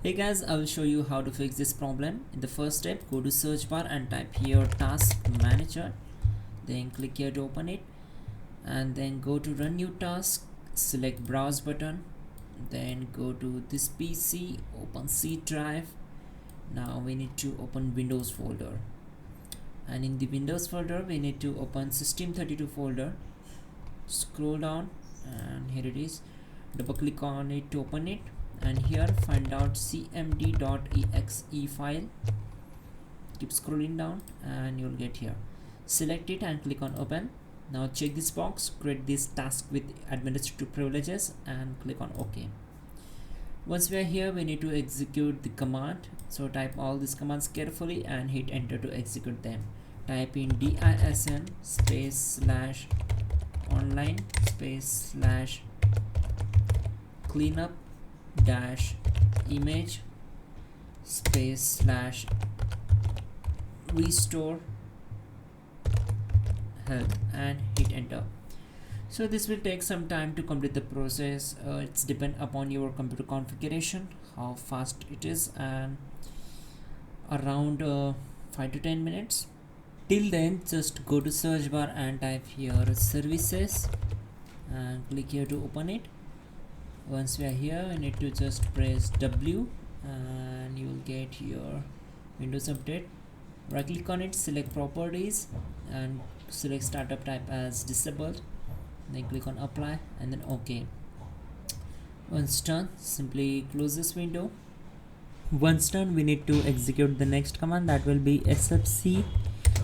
Hey guys, I will show you how to fix this problem. In the first step, go to search bar and type here task manager, then click here to open it, and then go to run new task, select browse button, then go to this PC, open C drive. Now we need to open Windows folder, and in the Windows folder we need to open system32 folder. Scroll down and here it is, double click on it to open it, and here find out cmd.exe file. Keep scrolling down and you'll get here, select it and click on open. Now check this box, create this task with administrative privileges and click on OK. Once we are here, we need to execute the command, so type all these commands carefully and hit enter to execute them. Type in disn space slash online space slash cleanup dash image space slash restore health and hit enter. So this will take some time to complete the process. It's depend upon your computer configuration, how fast it is, and around 5 to 10 minutes. Till then, just go to search bar and type here services and click here to open it. Once we are here, we need to just press W and you will get your Windows Update. Right click on it, select properties and select startup type as disabled, then click on apply and then OK. Once done, simply close this window. Once done, we need to execute the next command, that will be sfc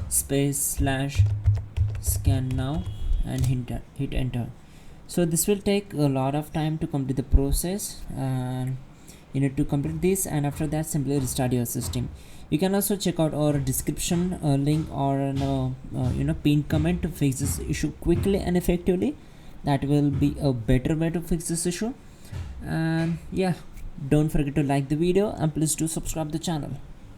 space slash scan now and hit enter. So this will take a lot of time to complete the process, and you need to complete this, and after that simply restart your system. You can also check out our description link or pinned comment to fix this issue quickly and effectively. That will be a better way to fix this issue. And yeah, don't forget to like the video and please do subscribe the channel.